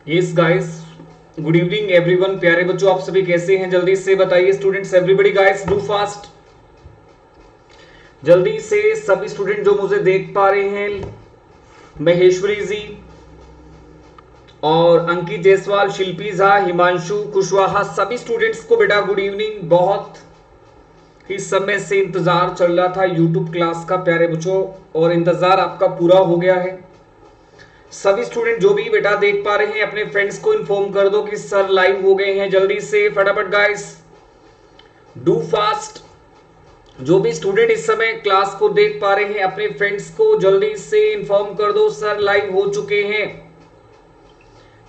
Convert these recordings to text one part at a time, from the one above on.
Yes guys, good evening everyone. प्यारे बच्चों, आप सभी कैसे हैं? जल्दी से बताइए students, everybody guys do fast. जल्दी से सभी स्टूडेंट जो मुझे देख पा रहे हैं, महेश्वरी जी और अंकित जायसवाल, शिल्पी झा, हिमांशु कुशवाहा, सभी स्टूडेंट्स को बेटा गुड इवनिंग। बहुत ही समय से इंतजार चल रहा था यूट्यूब क्लास का प्यारे बच्चों, और इंतजार आपका पूरा हो गया है। सभी स्टूडेंट जो भी बेटा देख पा रहे हैं अपने फ्रेंड्स को इन्फॉर्म कर दो कि सर लाइव हो गए हैं। जल्दी से फटाफट गाइस डू फास्ट। जो भी स्टूडेंट इस समय क्लास को देख पा रहे हैं अपने फ्रेंड्स को जल्दी से इन्फॉर्म कर दो सर लाइव हो चुके हैं।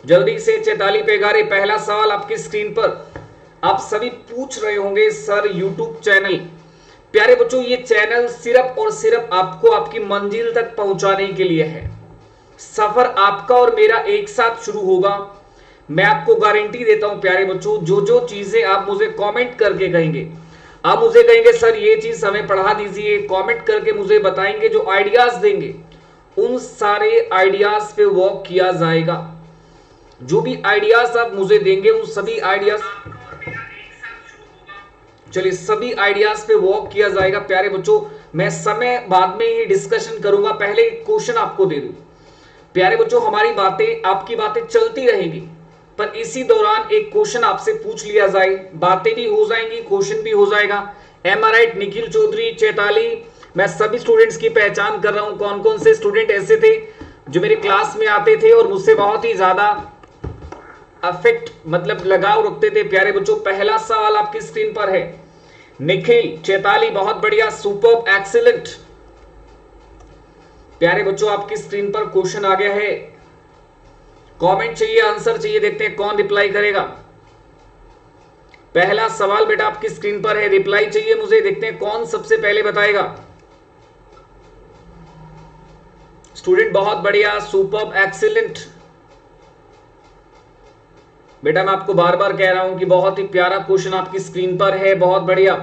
जल्दी से चैताली पेगारे, पहला सवाल आपकी स्क्रीन पर। आप सभी पूछ रहे होंगे सर यूट्यूब चैनल। प्यारे बच्चों, ये चैनल सिर्फ और सिर्फ आपको आपकी मंजिल तक पहुंचाने के लिए है। सफर आपका और मेरा एक साथ शुरू होगा। मैं आपको गारंटी देता हूं प्यारे बच्चों, जो जो चीजें आप मुझे कमेंट करके कहेंगे, आप मुझे कहेंगे सर ये चीज हमें पढ़ा दीजिए, कमेंट करके मुझे बताएंगे, जो आइडियाज देंगे उन सारे आइडियाज पे वर्क किया जाएगा। जो भी आइडियाज आप मुझे देंगे उन सभी आइडियाज, चलिए सभी आइडियाज पे वर्क किया जाएगा। प्यारे बच्चों, मैं समय बाद में ही डिस्कशन करूंगा, पहले एक क्वेश्चन आपको दे दूं। प्यारे बच्चों, हमारी बातें, आपकी बातें चलती रहेंगी, पर इसी दौरान एक क्वेश्चन आपसे पूछ लिया जाए, बातें भी हो जाएंगी, क्वेश्चन भी हो जाएगा। M I right? Nikhil Chaudhary, Chaitali, मैं सभी स्टूडेंट्स की पहचान कर रहा हूं। कौन कौन से स्टूडेंट ऐसे थे जो मेरे क्लास में आते थे और मुझसे बहुत ही ज्यादा अफेक्ट मतलब लगाव रखते थे। प्यारे बच्चों, पहला सवाल आपकी स्क्रीन पर है। निखिल, चैताली, बहुत बढ़िया, सुपर्ब, एक्सीलेंट। प्यारे बच्चों, आपकी स्क्रीन पर क्वेश्चन आ गया है। कमेंट चाहिए, आंसर चाहिए, देखते हैं कौन रिप्लाई करेगा। पहला सवाल बेटा आपकी स्क्रीन पर है, रिप्लाई चाहिए मुझे, देखते हैं कौन सबसे पहले बताएगा। स्टूडेंट बहुत बढ़िया, सुपर्ब, एक्सीलेंट। बेटा मैं आपको बार बार कह रहा हूं कि बहुत ही प्यारा क्वेश्चन आपकी स्क्रीन पर है, बहुत बढ़िया।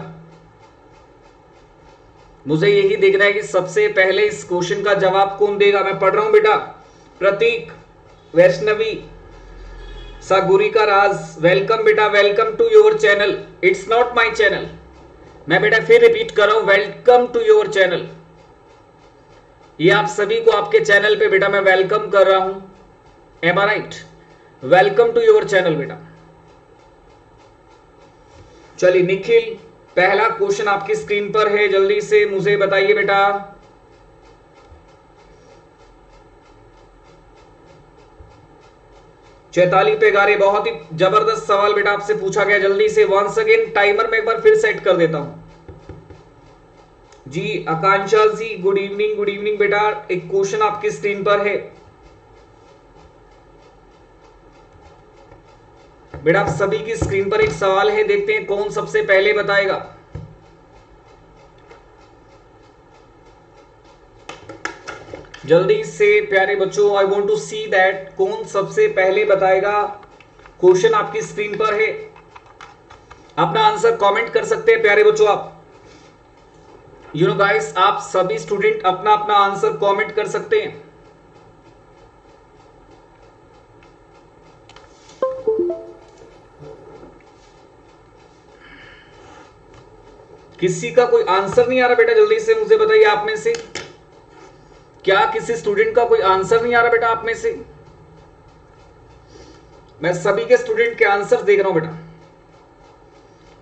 मुझे यही देखना है कि सबसे पहले इस क्वेश्चन का जवाब कौन देगा। मैं पढ़ रहा हूं बेटा। प्रतीक, वैष्णवी, सागुरिका राज, वेलकम बेटा, welcome to your channel. It's not my channel. मैं बेटा फिर रिपीट कर रहा हूं, वेलकम टू योर चैनल। ये आप सभी को आपके चैनल पे बेटा मैं वेलकम कर रहा हूं। Am I right? Welcome to your channel बेटा। चलिए निखिल, पहला क्वेश्चन आपकी स्क्रीन पर है, जल्दी से मुझे बताइए बेटा। चैताली पेगारे, बहुत ही जबरदस्त सवाल बेटा आपसे पूछा गया। जल्दी से वंस अगेन टाइमर में एक बार फिर सेट कर देता हूं। जी आकांक्षा जी, गुड इवनिंग, गुड इवनिंग बेटा। एक क्वेश्चन आपकी स्क्रीन पर है बेटा, आप सभी की स्क्रीन पर एक सवाल है, देखते हैं कौन सबसे पहले बताएगा। जल्दी से प्यारे बच्चों, I want to see that कौन सबसे पहले बताएगा। क्वेश्चन आपकी स्क्रीन पर है, अपना आंसर कमेंट कर सकते हैं प्यारे बच्चों आप। यू नो गाइस, आप सभी स्टूडेंट अपना अपना आंसर कमेंट कर सकते हैं। किसी का कोई आंसर नहीं आ रहा बेटा, जल्दी से मुझे बताइए। आप में से क्या किसी स्टूडेंट का कोई आंसर नहीं आ रहा बेटा? आप में से मैं सभी के स्टूडेंट के आंसर देख रहा हूं बेटा।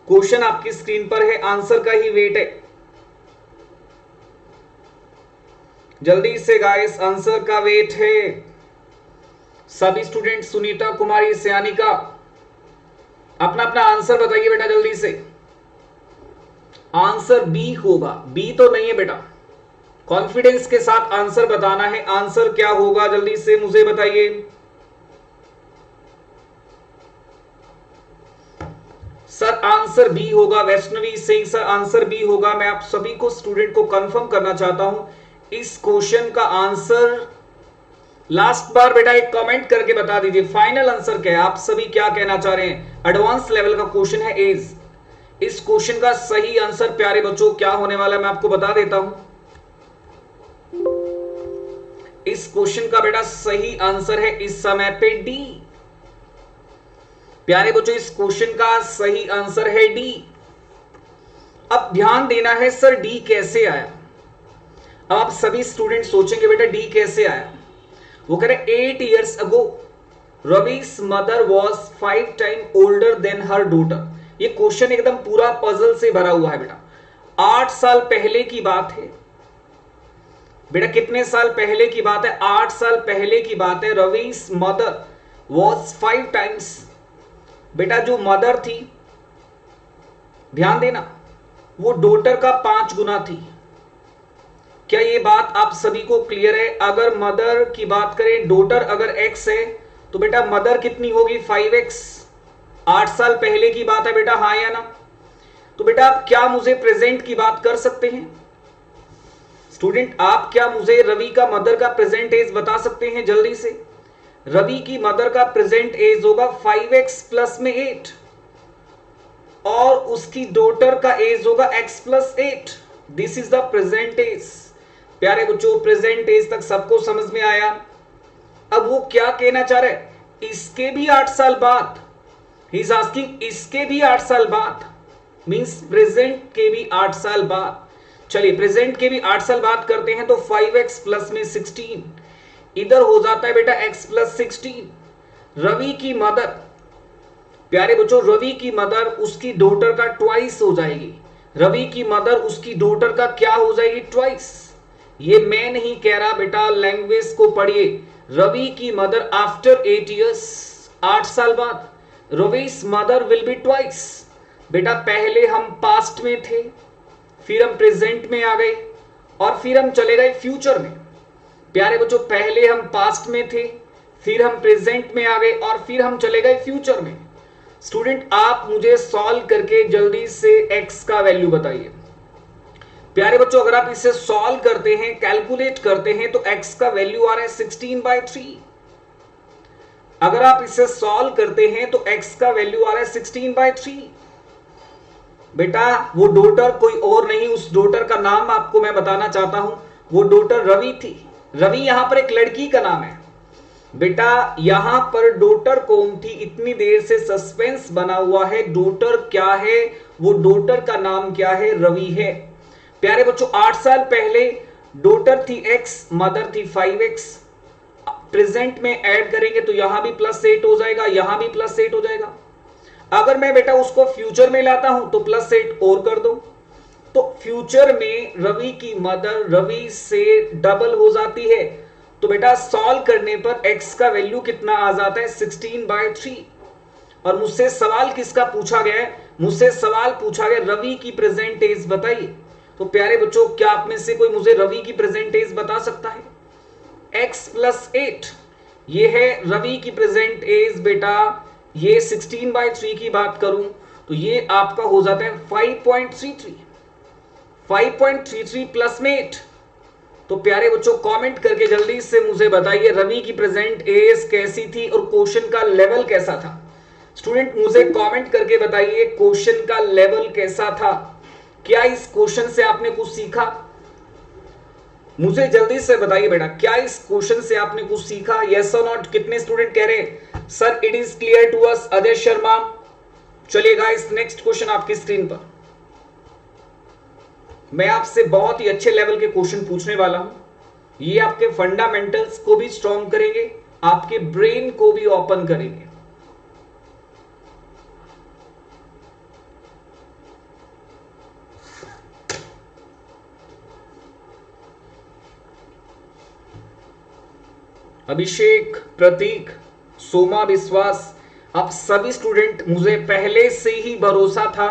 क्वेश्चन आपकी स्क्रीन पर है, आंसर का ही वेट है। जल्दी से गाइस, आंसर का वेट है। सभी स्टूडेंट, सुनीता कुमारी, सयानिका, अपना अपना आंसर बताइए बेटा जल्दी से। आंसर बी होगा, बी तो नहीं है बेटा। कॉन्फिडेंस के साथ आंसर बताना है। आंसर क्या होगा जल्दी से मुझे बताइए। सर आंसर बी होगा। Vaishnavi Singh, sir answer B होगा। मैं आप सभी को स्टूडेंट को कंफर्म करना चाहता हूं इस क्वेश्चन का आंसर। लास्ट बार बेटा एक कमेंट करके बता दीजिए फाइनल आंसर क्या है, आप सभी क्या कहना चाह रहे हैं। एडवांस लेवल का क्वेश्चन है एज। इस क्वेश्चन का सही आंसर प्यारे बच्चों क्या होने वाला है मैं आपको बता देता हूं। इस क्वेश्चन का बेटा सही आंसर है इस समय पे डी, प्यारे बच्चों इस क्वेश्चन का सही आंसर है डी। अब ध्यान देना है सर डी कैसे आया। अब आप सभी स्टूडेंट सोचेंगे बेटा डी कैसे आया। वो कह रहे 8 years ago Ravi's mother was 5 times older than her daughter। ये क्वेश्चन एकदम पूरा पजल से भरा हुआ है बेटा। 8 साल पहले की बात है बेटा। कितने साल पहले की बात है? 8 साल पहले की बात है। रवी's मदर वॉज 5 times। बेटा जो मदर थी, ध्यान देना, वो डॉटर का 5 गुना थी। क्या ये बात आप सभी को क्लियर है? अगर मदर की बात करें, डॉटर अगर x है तो बेटा मदर कितनी होगी? 5x। 8 साल पहले की बात है बेटा, हाँ या ना? तो बेटा आप क्या मुझे प्रेजेंट की बात कर सकते हैं? स्टूडेंट आप क्या मुझे रवि का मदर का प्रेजेंट एज बता सकते हैं जल्दी से? रवि की मदर का प्रेजेंट एज होगा 5x प्लस में 8 और उसकी डॉटर का एज होगा x plus 8। This is the present age. प्यारे बच्चों प्रेजेंट एज तक सबको समझ में आया? अब वो क्या कहना चाह रहे हैं? इसके भी 8 साल बाद, ही इज आस्किंग इसके भी 8 साल बाद, मींस प्रेजेंट के भी 8 साल बाद। चलिए प्रेजेंट के भी 8 साल बाद करते हैं तो 5x प्लस में 16 इधर हो जाता है बेटा x प्लस 16। रवि की मदर, प्यारे बच्चों रवि की मदर उसकी डॉटर का ट्वाइस हो जाएगी। रवि की मदर उसकी डॉटर का क्या हो जाएगी? ट्वाइस। ये मैं नहीं कह रहा बेटा, लैंग्वेज को पढ़िए। रवि की मदर आफ्टर 8 years, 8 साल बाद, रवि's मदर विल बी ट्वाइस। बेटा पहले हम पास्ट में थे, फिर हम प्रेजेंट में आ गए और फिर हम चले गए फ्यूचर में। प्यारे बच्चों पहले हम पास्ट में थे, फिर हम प्रेजेंट में आ गए और फिर हम चले गए फ्यूचर में। स्टूडेंट आप मुझे सॉल्व करके जल्दी से x का वैल्यू बताइए। प्यारे बच्चों अगर आप इसे सॉल्व करते हैं, कैलकुलेट करते हैं तो x का वैल्यू आ रहा है 16/3। अगर आप इसे सॉल्व करते हैं तो x का वैल्यू आ रहा है 16/3। बेटा वो डॉटर कोई और नहीं, उस डॉटर का नाम आपको मैं बताना चाहता हूं। वो डॉटर रवि थी। रवि यहां पर एक लड़की का नाम है बेटा। यहां पर डॉटर कौन थी? इतनी देर से सस्पेंस बना हुआ है। डॉटर क्या है? वो डॉटर का नाम क्या है? रवि है। प्यारे बच्चों 8 साल पहले डॉटर थी x, मदर थी 5x। प्रेजेंट में ऐड करेंगे तो यहां भी +8 हो जाएगा, यहां भी +8 हो जाएगा। अगर मैं बेटा उसको फ्यूचर में लाता हूं तो +8 और कर दो, तो फ्यूचर में रवि की मदर रवि से डबल हो जाती है। तो बेटा सॉल्व करने पर x का वैल्यू कितना आ जाता है? 16/3। और मुझसे सवाल किसका पूछा गया है? मुझसे सवाल पूछा गया रवि की प्रेजेंट एज बताइए। तो प्यारे बच्चों क्या आप में से कोई मुझे रवि की प्रेजेंट एज बता सकता है? x प्लस 8 ये है रवि की प्रेजेंट एज बेटा। ये 16/3 की बात करूं तो ये आपका हो जाता है 5.33। 5.33 प्लस में 8। तो प्यारे बच्चों कमेंट करके जल्दी से मुझे बताइए रवि की प्रेजेंट एज कैसी थी और क्वेश्चन का लेवल कैसा था। स्टूडेंट मुझे कमेंट करके बताइए क्वेश्चन का लेवल कैसा था। क्या इस क्वेश्चन से आपने कुछ सीखा? मुझे जल्दी से बताइए बेटा, क्या इस क्वेश्चन से आपने कुछ सीखा? यस और नॉट? कितने स्टूडेंट कह रहे हैं sir it is clear to us? Ajay Sharma. चलिए गाइस नेक्स्ट क्वेश्चन आपकी स्क्रीन पर। मैं आपसे बहुत ही अच्छे लेवल के क्वेश्चन पूछने वाला हूं। ये आपके फंडामेंटल्स को भी स्ट्रॉन्ग करेंगे, आपके ब्रेन को भी ओपन करेंगे। अभिषेक, प्रतीक, सोमा, विश्वास, आप सभी स्टूडेंट, मुझे पहले से ही भरोसा था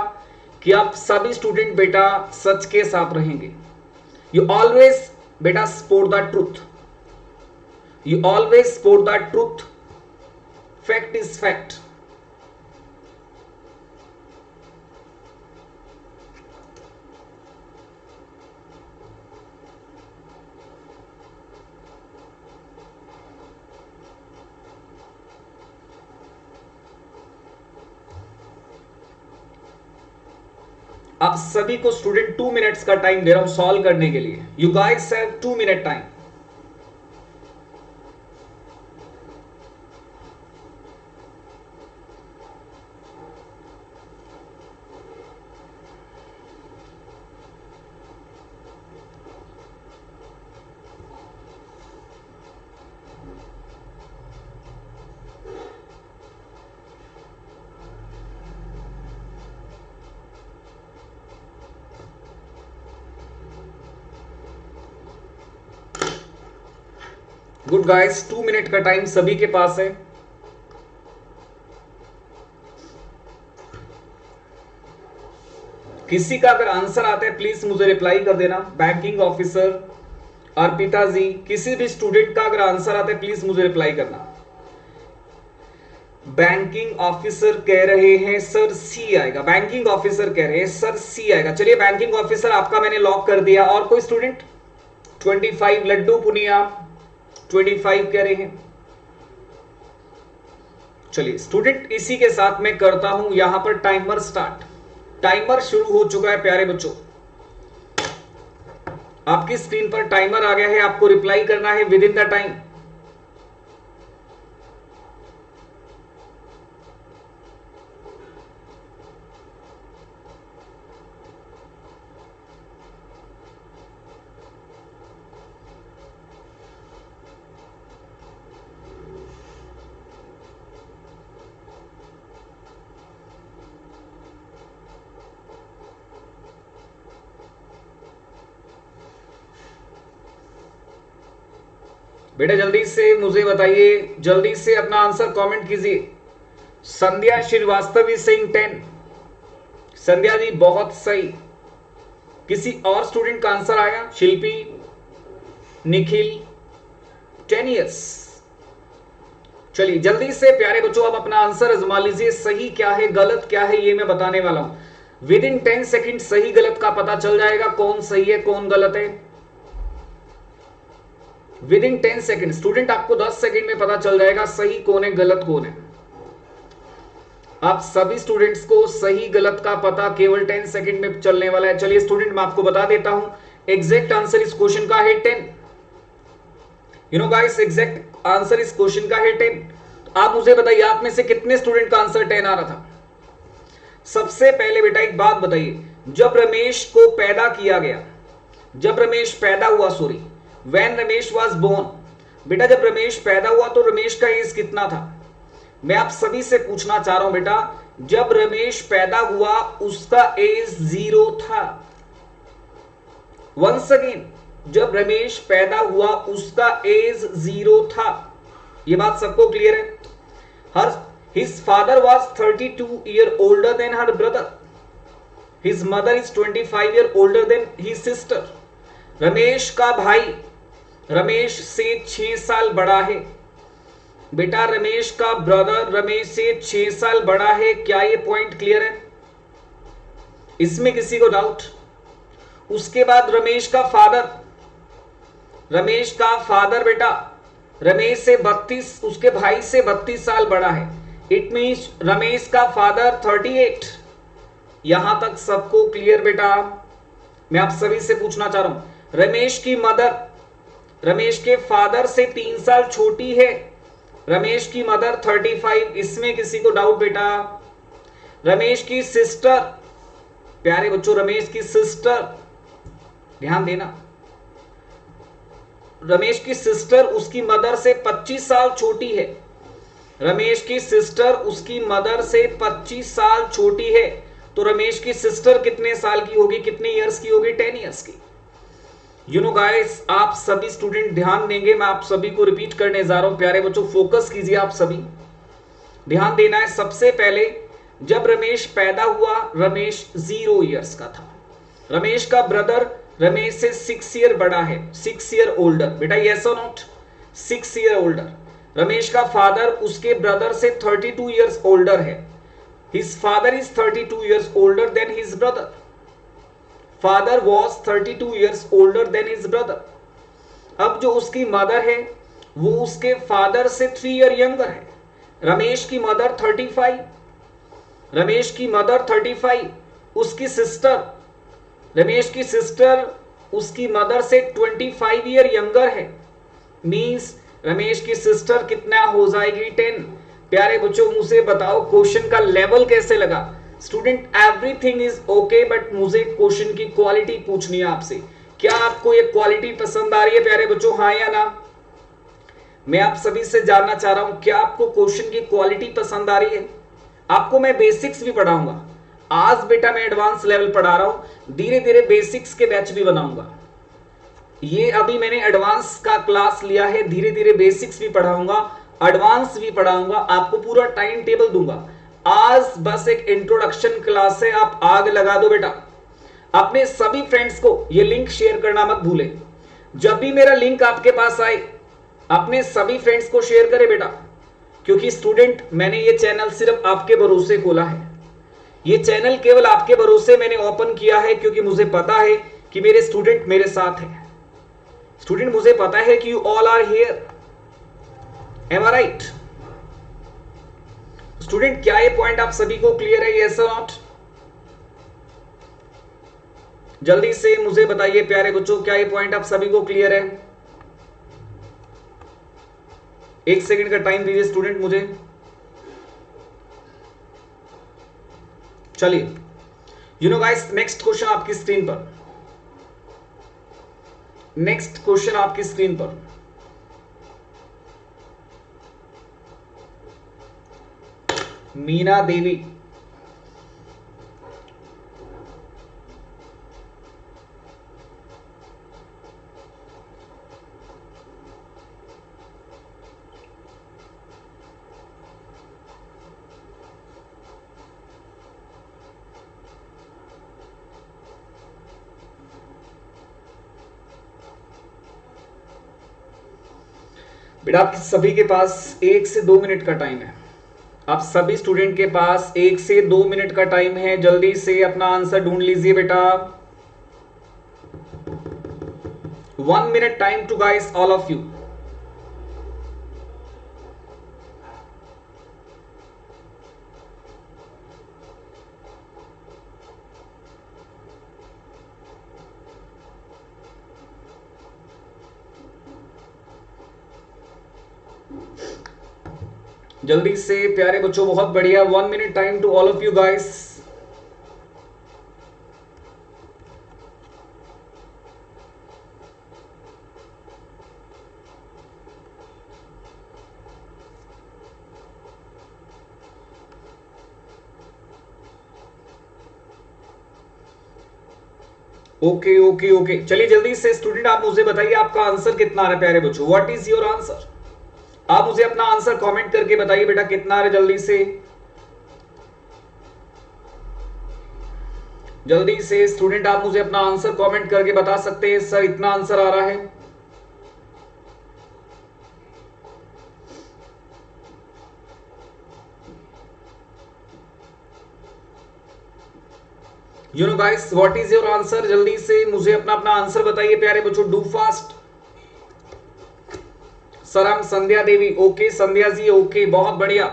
कि आप सभी स्टूडेंट बेटा सच के साथ रहेंगे। यू ऑलवेज बेटा sport the truth. You always sport the truth. Fact is fact. आप सभी को स्टूडेंट 2 मिनट्स का टाइम दे रहा हूं सॉल्व करने के लिए। You guys have 2 minute time. Good guys, 2 minute का टाइम सभी के पास है। किसी का अगर आंसर आता है प्लीज मुझे रिप्लाई कर देना। बैंकिंग ऑफिसर, अर्पिता जी, किसी भी स्टूडेंट का अगर आंसर आता है प्लीज मुझे रिप्लाई करना। बैंकिंग ऑफिसर कह रहे हैं सर सी आएगा। बैंकिंग ऑफिसर कह रहे हैं सर सी आएगा। चलिए बैंकिंग ऑफिसर आपका मैंने लॉक कर दिया। और कोई स्टूडेंट? 25 लड्डू पुनिया 25 कह रहे हैं। चलिए स्टूडेंट, इसी के साथ मैं करता हूं यहां पर टाइमर स्टार्ट। टाइमर शुरू हो चुका है प्यारे बच्चों। आपकी स्क्रीन पर टाइमर आ गया है, आपको रिप्लाई करना है विद इन द टाइम। बेटा जल्दी से मुझे बताइए, जल्दी से अपना आंसर कमेंट कीजिए। संध्या श्रीवास्तव इज सेइंग 10। संध्या जी बहुत सही। किसी और स्टूडेंट का आंसर आया? शिल्पी, निखिल, 10 years। चलिए जल्दी से प्यारे बच्चों अब अपना आंसर आजमा लीजिए। सही क्या है गलत क्या है ये मैं बताने वाला हूं। विद इन 10 सेकेंड सही गलत का पता चल जाएगा, कौन सही है कौन गलत है। विद इन 10 सेकेंड स्टूडेंट आपको 10 सेकेंड में पता चल जाएगा सही कौन है गलत कौन है। आप सभी स्टूडेंट्स को सही गलत का पता केवल 10 सेकेंड में चलने वाला है। चलिए स्टूडेंट मैं आपको बता देता हूं, एग्जैक्ट आंसर इस क्वेश्चन का है 10। You know guys, exact answer इस क्वेश्चन का है 10। आप मुझे बताइए आप में से कितने स्टूडेंट का आंसर 10 आ रहा था। सबसे पहले बेटा एक बात बताइए, जब रमेश को पैदा किया गया, जब रमेश पैदा हुआ, sorry when Ramesh was born, बेटा जब रमेश पैदा हुआ तो रमेश का एज कितना था। मैं आप सभी से पूछना चाह रहा हूं बेटा, जब रमेश पैदा हुआ उसका एज 0 था। वंस अगेन, जब रमेश पैदा हुआ उसका एज 0 था। यह बात सबको क्लियर है। Her his father was 32 year older than her brother. His mother is 25 year older than his sister. Ramesh का भाई रमेश से 6 साल बड़ा है। बेटा रमेश का ब्रदर रमेश से 6 साल बड़ा है। क्या ये पॉइंट क्लियर है? इसमें किसी को डाउट? उसके बाद रमेश का फादर बेटा रमेश से 32, उसके भाई से 32 साल बड़ा है। इट मींस रमेश का फादर 38। यहां तक सबको क्लियर बेटा? मैं आप सभी से पूछना चाह रहा हूं, रमेश की मदर रमेश के फादर से 3 साल छोटी है। रमेश की मदर 35। इसमें किसी को डाउट बेटा? रमेश की सिस्टर, प्यारे बच्चों रमेश की सिस्टर, ध्यान देना, रमेश की सिस्टर उसकी मदर से 25 साल छोटी है। रमेश की सिस्टर उसकी मदर से 25 साल छोटी है। तो रमेश की सिस्टर कितने साल की होगी, कितने ईयर्स की होगी? 10 ईयर्स की। यू नो गाइस, आप सभी स्टूडेंट ध्यान देंगे, मैं आप सभी को रिपीट करने जा रहा हूं। प्यारे बच्चों फोकस कीजिए, आप सभी ध्यान देना है। सबसे पहले जब रमेश पैदा हुआ रमेश 0 ईयर्स का था। रमेश का ब्रदर रमेश से 6 ईयर बड़ा है, 6 ईयर ओल्डर। बेटा यस और नॉट? 6 year older. रमेश का फादर उसके ब्रदर से 32 ईयर्स ओल्डर है। His father is 32 years older than his brother. Father was 32 years older than his brother. अब जो उसकी मदर है वो उसके फादर से 3 ईयर यंगर है। रमेश की मदर 35। रमेश की मदर 35। उसकी सिस्टर, रमेश की सिस्टर उसकी मदर से 25 ईयर यंगर है। मींस रमेश की सिस्टर कितना हो जाएगी? 10। प्यारे बच्चों मुझे बताओ क्वेश्चन का लेवल कैसे लगा? Student everything is okay, but मुझे क्वेश्चन की क्वालिटी पूछनी है आपसे। क्या आपको ये क्वालिटी पसंद आ रही है प्यारे बच्चों, हाँ या ना? मैं आप सभी से जानना चाह रहा हूं, क्या आपको क्वेश्चन की क्वालिटी पसंद आ रही है? आपको मैं बेसिक्स भी पढ़ाऊंगा। आज बेटा मैं एडवांस लेवल पढ़ा रहा हूं, धीरे धीरे बेसिक्स के बैच भी बनाऊंगा। ये अभी मैंने एडवांस का क्लास लिया है, धीरे धीरे बेसिक्स भी पढ़ाऊंगा, एडवांस भी पढ़ाऊंगा, आपको पूरा टाइम टेबल दूंगा। आज बस एक इंट्रोडक्शन क्लास है, आप आग लगा दो बेटा। अपने सभी फ्रेंड्स को ये लिंक शेयर करना मत भूले। जब भी मेरा लिंक आपके पास आए अपने सभी फ्रेंड्स को शेयर करें बेटा, क्योंकि स्टूडेंट मैंने ये चैनल सिर्फ आपके भरोसे खोला है। ये चैनल केवल आपके भरोसे मैंने ओपन किया है, क्योंकि मुझे पता है कि मेरे स्टूडेंट मेरे साथ हैं। स्टूडेंट मुझे पता है कि you all are here, am I right? Student क्या ये पॉइंट आप सभी को क्लियर है, यस और नॉट? जल्दी से मुझे बताइए प्यारे बच्चों, क्या ये पॉइंट आप सभी को क्लियर है? 1 सेकंड का टाइम दीजिए स्टूडेंट मुझे। चलिए, you know guys, next question आपकी स्क्रीन पर, नेक्स्ट क्वेश्चन आपकी स्क्रीन पर। मीना देवी, बेटा आप सभी के पास 1 से 2 मिनट का टाइम है। आप सभी स्टूडेंट के पास 1 से 2 मिनट का टाइम है, जल्दी से अपना आंसर ढूंढ लीजिए बेटा। 1 minute time to guys, all of you. जल्दी से प्यारे बच्चों, बहुत बढ़िया। 1 minute time to all of you guys. Okay okay okay, चलिए जल्दी से स्टूडेंट आप मुझे बताइए आपका आंसर कितना आ रहा है प्यारे बच्चों। What is your answer? आप मुझे अपना आंसर कमेंट करके बताइए बेटा कितना आ रहा है, जल्दी से। जल्दी से स्टूडेंट आप मुझे अपना आंसर कमेंट करके बता सकते हैं, सर इतना आंसर आ रहा है। You know guys, what is your answer? जल्दी से मुझे अपना अपना आंसर बताइए प्यारे बच्चों, डू फास्ट। सर हम संध्या देवी, ओके संध्या जी, ओके बहुत बढ़िया।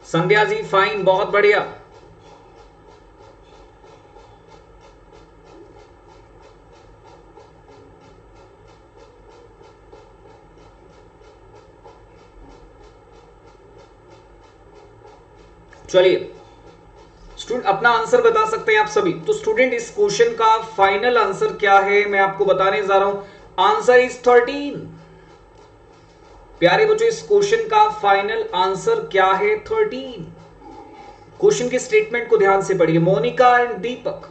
संध्या जी फाइन, बहुत बढ़िया। चलिए स्टूडेंट अपना आंसर बता सकते हैं आप सभी। तो स्टूडेंट इस क्वेश्चन का फाइनल आंसर क्या है मैं आपको बताने जा रहा हूं। Answer is 13। प्यारे बच्चों, इस क्वेश्चन का फाइनल आंसर क्या है? 13। क्वेश्चन के स्टेटमेंट को ध्यान से पढ़िए। मोनिका एंड दीपक,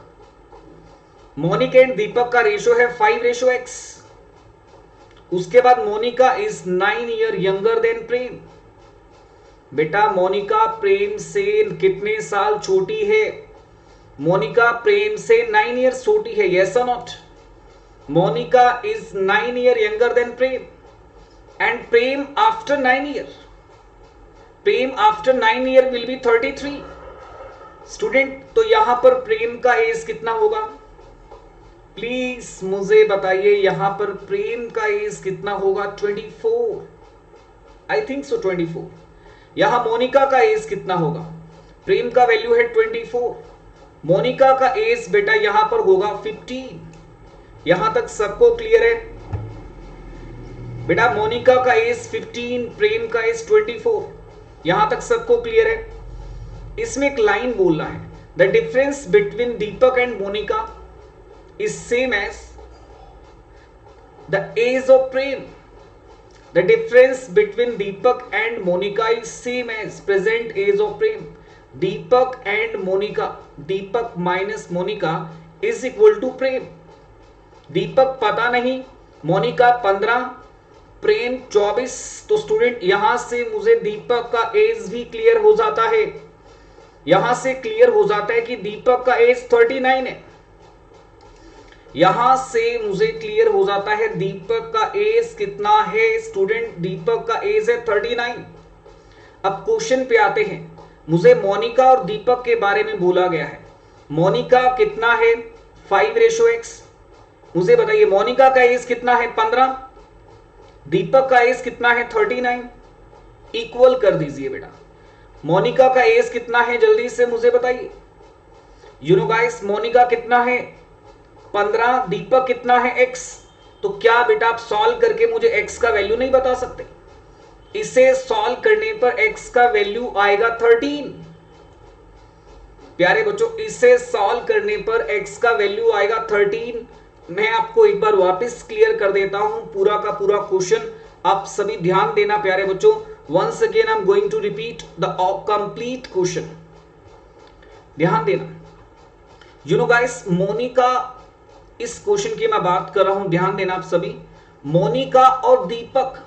मोनिका एंड दीपक का रेशियो है 5:x। उसके बाद Monika is 9 year younger than Prem. बेटा मोनिका प्रेम से कितने साल छोटी है? मोनिका प्रेम से 9 ईयर छोटी है, यस और not? Monica is 9 year younger than Prem and Prem after 9 year, Prem after 9 year will be 33। Student तो यहां पर प्रेम का एज कितना होगा? प्लीज मुझे बताइए यहां पर प्रेम का एज कितना होगा? 24, आई थिंक सो 24। यहां मोनिका का एज कितना होगा? प्रेम का वैल्यू है 24, मोनिका का एज बेटा यहां पर होगा 15। यहां तक सबको क्लियर है? बेटा मोनिका का एज 15, प्रेम का एज 24, यहां तक सबको क्लियर है? इसमें एक लाइन बोलना है, the difference between Deepak and Monika is same as the age of Prem. The difference between Deepak and Monica is same as present age of Prem. Deepak and Monica, Deepak minus Monica is equal to Prem. दीपक पता नहीं, मोनिका 15, प्रेम 24। तो student यहां से मुझे दीपक का as भी clear हो जाता है, यहां से क्लियर हो जाता है कि दीपक का एज 39 है। यहां से मुझे क्लियर हो जाता है दीपक का एज कितना है स्टूडेंट, दीपक का एज है 39। अब क्वेश्चन पे आते हैं, मुझे मोनिका और दीपक के बारे में बोला गया है। मोनिका कितना है 5:x। मुझे बताइए मोनिका का एज कितना है 15, दीपक का एज कितना है 39। इक्वल कर दीजिए बेटा। मोनिका का एज कितना है जल्दी से मुझे बताइए। यू नो गाइस, मोनिका कितना है 15, दीपक कितना है x। तो क्या बेटा आप सॉल्व करके मुझे x का वैल्यू नहीं बता सकते? इसे सॉल्व करने पर x का वैल्यू आएगा 13। प्यारे बच्चों, इसे सॉल्व करने पर x का वैल्यू आएगा 13। मैं आपको एक बार वापस क्लियर कर देता हूं पूरा का पूरा क्वेश्चन, आप सभी ध्यान देना प्यारे बच्चों। Once again I am going to repeat the complete question, ध्यान देना। यू नो गाइस, मोनिका, इस क्वेश्चन की मैं बात कर रहा हूं, ध्यान देना आप सभी। मोनिका और दीपक,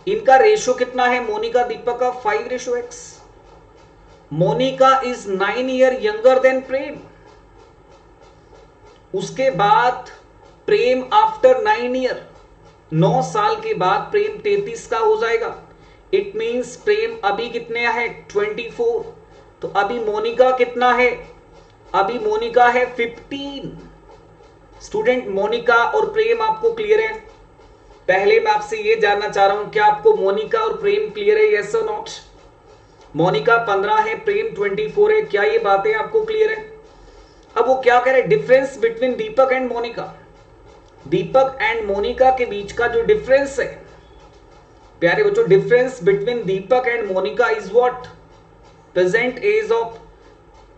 इनका रेशो कितना है? मोनिका दीपक का 5:x। Monika is 9 year younger than Prem. उसके बाद प्रेम आफ्टर 9 ईयर, 9 साल के बाद प्रेम 33 का हो जाएगा। इट मींस प्रेम अभी कितने है 24। तो अभी मोनिका कितना है? अभी मोनिका है 15। स्टूडेंट मोनिका और प्रेम आपको क्लियर है? पहले मैं आपसे यह जानना चाह रहा हूं, क्या आपको मोनिका और प्रेम क्लियर है? यस और नॉट? मोनिका 15 है, प्रेम 24 है, क्या ये बातें आपको क्लियर है? अब वो क्या कह रहे हैं, difference between Deepak and Monika. Deepak and Monika के बीच का जो डिफरेंस है प्यारे बच्चों, difference between Deepak and Monika is what? Present age of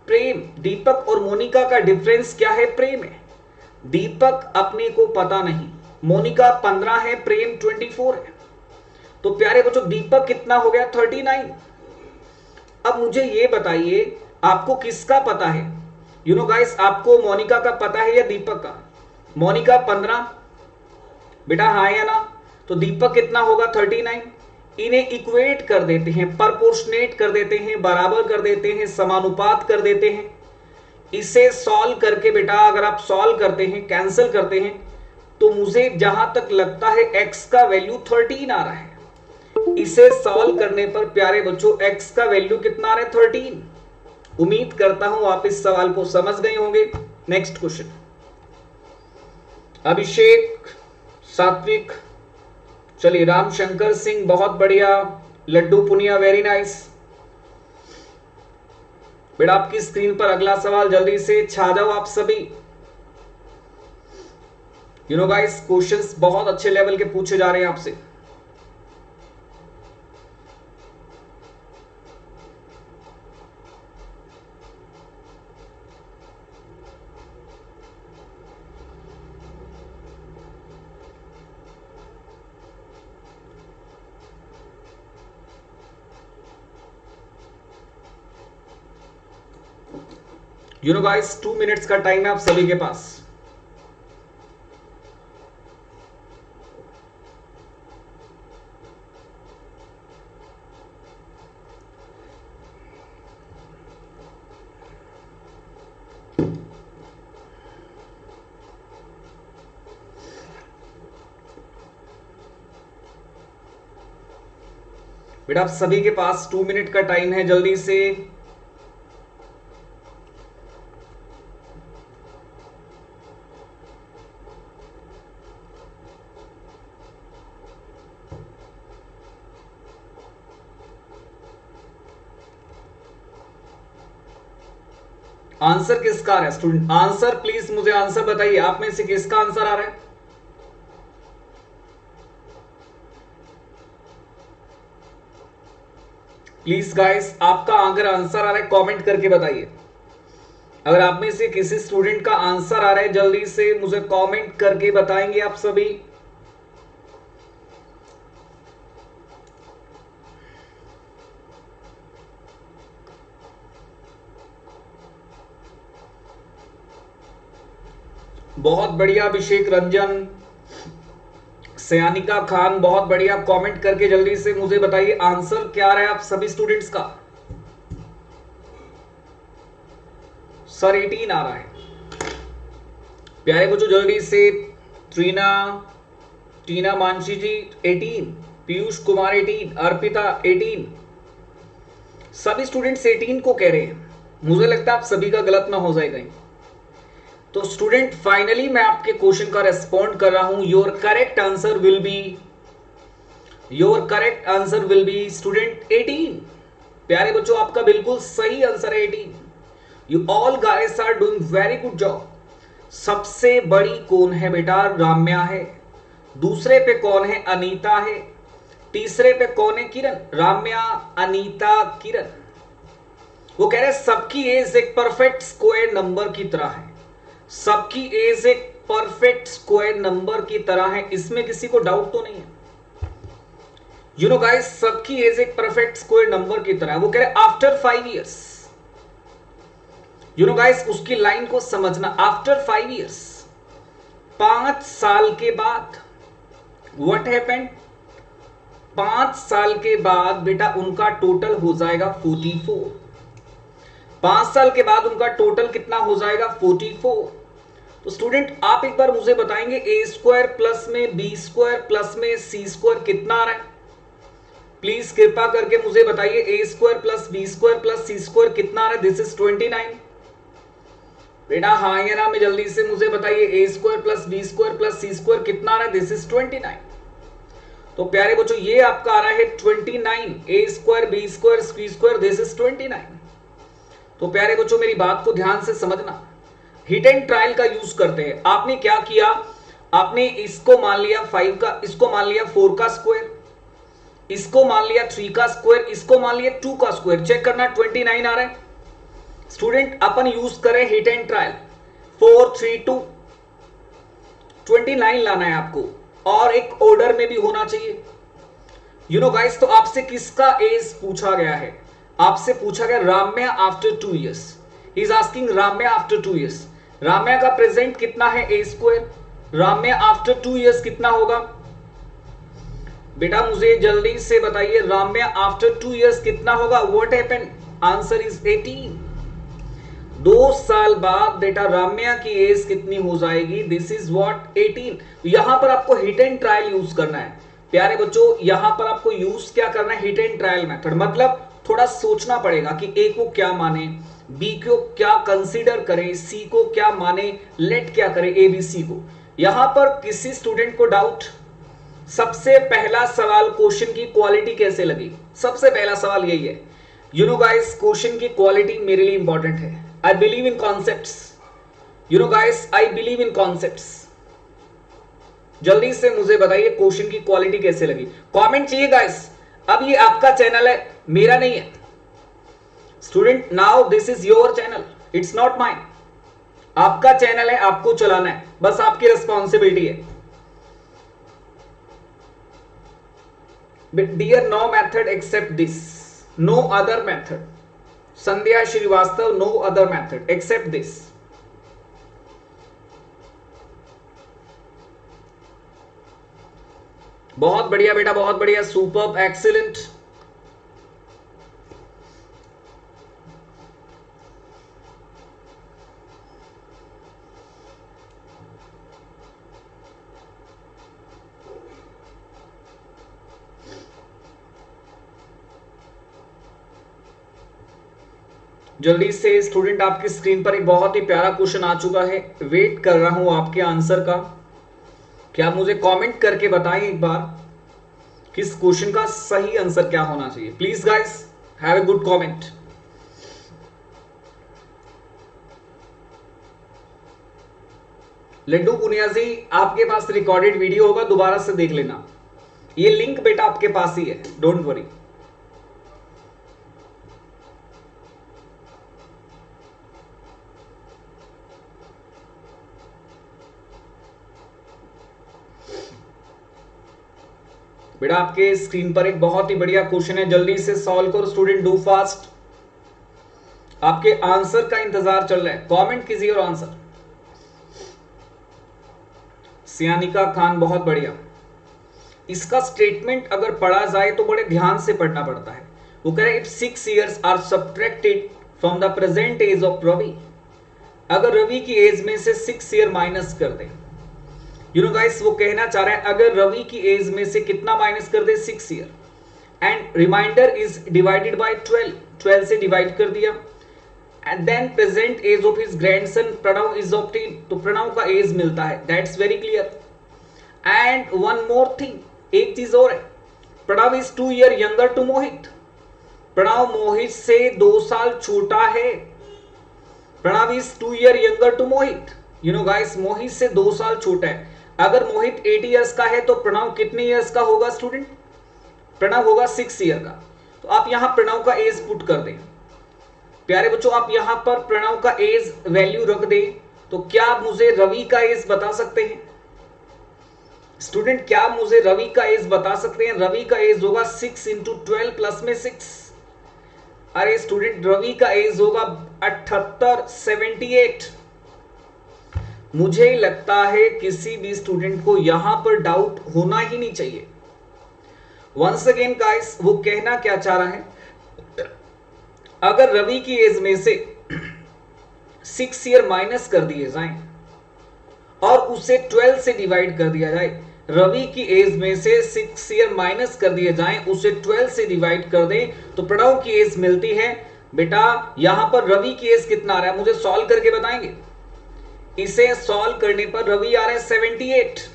Prem. Deepak और मोनिका का डिफरेंस क्या है? प्रेम है। दीपक अपने को पता नहीं, मोनिका 15 है, प्रेम 24 है। तो प्यारे बच्चों दीपक कितना हो गया 39। अब मुझे ये बताइए आपको किसका पता है? यू नो गाइस, आपको मोनिका का पता है या दीपक का? मोनिका 15 बेटा, हाँ या ना? तो दीपक कितना होगा 39। इन्हें इक्वेट कर देते हैं, परपोर्शनेट कर देते हैं, बराबर कर देते हैं, समानुपात कर देते हैं। इसे सॉल्व करके बेटा अगर आप सॉल्व करते हैं, कैंसिल करते हैं, तो मुझे जहां तक लगता है x का वैल्यू 13 आ रहा है। इसे सॉल्व करने पर प्यारे बच्चों x का वैल्यू कितना आ रहा है 13। उम्मीद करता हूं आप इस सवाल को समझ गए होंगे। नेक्स्ट क्वेश्चन, अभिषेक, सात्विक, चलिए रामशंकर सिंह बहुत बढ़िया, लड्डू पुनिया वेरी नाइस। बेटा आपकी स्क्रीन पर अगला सवाल जल्दी से छा जाओ आप सभी। यू नो गाइस, क्वेश्चंस बहुत अच्छे लेवल के पूछे जा रहे हैं आपसे। यू नो गाइस, 2 मिनट्स का टाइम है आप सभी के पास। बेटा आप सभी के पास 2 मिनट का टाइम है, जल्दी से। आंसर किसका आ रहा है स्टूडेंट? आंसर प्लीज मुझे आंसर बताइए, आप में से किसका आंसर आ रहा है? प्लीज गाइस, आपका अगर आंसर आ रहा है कमेंट करके बताइए। अगर आप में से किसी स्टूडेंट का आंसर आ रहा है जल्दी से मुझे कमेंट करके बताएंगे आप सभी। बहुत बढ़िया अभिषेक रंजन, सयानिका खान, बहुत बढ़िया। कमेंट करके जल्दी से मुझे बताइए आंसर क्या आ रहा है आप सभी स्टूडेंट्स का। सर 18 आ रहा है प्यारे बच्चों, जल्दी से। ट्रीना, टीना मानसी जी 18, पीयूष कुमार 18, अर्पिता 18, सभी स्टूडेंट्स 18 को कह रहे हैं। मुझे लगता है आप सभी का गलत ना हो जाए कहीं। तो स्टूडेंट फाइनली मैं आपके क्वेश्चन का रेस्पॉन्ड कर रहा हूं। Your correct answer will be student 18। प्यारे बच्चों आपका बिल्कुल सही आंसर है 18। You all guys are doing very good job. सबसे बड़ी कौन है बेटा? राम्या है। दूसरे पे कौन है? अनीता है। तीसरे पे कौन है? किरण। राम्या, अनीता, किरण। वो कह रहे सबकी एज एक परफेक्ट स्क्वायर नंबर की तरह है। सबकी एज एक परफेक्ट स्क्वायर नंबर की तरह है, इसमें किसी को डाउट तो नहीं है। यू नो गाइस, सबकी एज एक परफेक्ट स्क्वायर नंबर की तरह है। वो कह रहे after 5 years. You know guys, उसकी लाइन को समझना। आफ्टर 5 इयर्स, 5 साल के बाद व्हाट हैपेंड? 5 साल के बाद बेटा उनका टोटल हो जाएगा 44। 5 साल के बाद उनका टोटल कितना हो जाएगा? 44। तो स्टूडेंट आप एक बार मुझे बताएंगे ए स्क्वायर प्लस में बी स्क्वायर प्लस में सी स्क्वायर कितना आ रहा है? प्लीज कृपा करके मुझे बताइए A square plus B square plus C square कितना आ रहा है? This is 29। बेटा हाँ या ना में जल्दी से मुझे बताइए A square plus B square plus C square कितना आ रहा है? This is 29। तो प्यारे बच्चों ये आपका आ रहा है 29। A square B square C square this is 29। तो प्यारे बच्चों मेरी बात को ध्यान से समझना। हिट एंड ट्रायल का यूज करते हैं। आपने क्या किया? आपने इसको मान लिया 5 का, इसको मान लिया 4 का स्क्वायर, इसको मान लिया 3 का स्क्वायर, इसको मान लिया 2 का स्क्वायर। चेक करना 29 आ रहा है। स्टूडेंट अपन यूज करें हिट एंड ट्रायल। 4 3 2 29 लाना है आपको, और एक ऑर्डर में भी होना चाहिए। यू नो गाइस, तो आपसे किसका एज पूछा गया है? आपसे पूछा गया Ramya after 2 years. He is asking Ramya after 2 years. Ramya का प्रेजेंट कितना है? ए स्क्वायर। राम्या आफ्टर 2 इयर्स कितना होगा? बेटा मुझे जल्दी से बताइए राम्या आफ्टर 2 इयर्स कितना होगा? What happened? Answer is 18। 2 साल बाद बेटा राम्या की एज कितनी हो जाएगी? This is what 18। यहां पर आपको हिट एंड ट्रायल यूज करना है प्यारे बच्चों। यहां पर आपको यूज क्या करना है? Hit and trial method. मतलब थोड़ा सोचना पड़ेगा कि ए को क्या माने, बी को क्या कंसीडर करें, सी को क्या माने, लेट क्या करें ए बी सी को। यहां पर किसी स्टूडेंट को डाउट? सबसे पहला सवाल क्वेश्चन की क्वालिटी कैसे लगी? सबसे पहला सवाल यही है। यू नो गाइस, क्वेश्चन की क्वालिटी मेरे लिए इंपॉर्टेंट है। I believe in concepts. You know guys, I believe in concepts. जल्दी से मुझे बताइए क्वेश्चन की क्वालिटी कैसे लगी। कमेंट चाहिए गाइस। अब ये आपका चैनल है, मेरा नहीं है। Student now this is your channel, it's not mine. आपका चैनल है, आपको चलाना है, बस आपकी रिस्पॉन्सिबिलिटी है। Dear no method except this, no other method. Sandhya Shrivastava, no other method except this. बहुत बढ़िया बेटा, बहुत बढ़िया, सुपर्ब, एक्सीलेंट। जल्दी से स्टूडेंट आपकी स्क्रीन पर एक बहुत ही प्यारा क्वेश्चन आ चुका है। वेट कर रहा हूं आपके आंसर का। क्या मुझे कमेंट करके बताएं एक बार कि इस क्वेश्चन का सही आंसर क्या होना चाहिए। Please guys have a good comment. Laddu Puniya ji, आपके पास रिकॉर्डेड वीडियो होगा, दोबारा से देख लेना। ये लिंक बेटा आपके पास ही है, डोंट वरी। बेटा आपके स्क्रीन पर एक बहुत ही बढ़िया क्वेश्चन है, जल्दी से सॉल्व करो स्टूडेंट, डू फास्ट। आपके आंसर का इंतजार चल रहा है, कमेंट कीजिए और आंसर। सियानिका खान, बहुत बढ़िया। इसका स्टेटमेंट अगर पढ़ा जाए तो बड़े ध्यान से पढ़ना पड़ता है। वो कह रहे if 6 years are subtracted from the present age of Ravi, अगर रवि की एज में से 6 year माइनस कर दे, यू नो गाइस, वो कहना चाह रहे हैं अगर रवि की एज में से कितना माइनस कर दे, 6 year, and reminder is divided by 12 से डिवाइड कर दिया, and then present age of his grandson Pranav is obtain, तो प्रणव का एज मिलता है, that's very clear. And one more thing, एक चीज और है, Pranav is 2 year younger to Mohit, Pranav Mohit से 2 साल छोटा है, Pranav is 2 year younger to Mohit, you know guys, Mohit से 2 साल छोटा है। अगर मोहित 8 years का है तो प्रणव कितने years का होगा स्टूडेंट, प्रणव होगा 6 year का। तो आप यहां प्रणव का एज पुट कर दें प्यारे बच्चों, आप यहां पर प्रणव का एज वैल्यू रख दें, तो क्या आप मुझे रवि का एज बता सकते हैं स्टूडेंट, क्या मुझे रवि का एज बता सकते हैं? रवि का एज होगा 6 into 12 प्लस में 6, अरे स्टूडेंट रवि का एज होगा 78, 78। मुझे लगता है किसी भी स्टूडेंट को यहां पर डाउट होना ही नहीं चाहिए। वंस अगेन गाइस, वो कहना क्या चाह रहा है, अगर रवि की एज में से 6 year माइनस कर दिए जाएं और उसे 12 से डिवाइड कर दिया जाए, रवि की एज में से 6 year माइनस कर दिए जाएं, उसे 12 से डिवाइड कर दें, तो प्रणव की एज मिलती है। बेटा यहां पर रवि की एज कितना आ रहा है, मुझे सॉल्व करके बताएंगे। इसे सॉल्व करने पर रवि आ रहा है 78।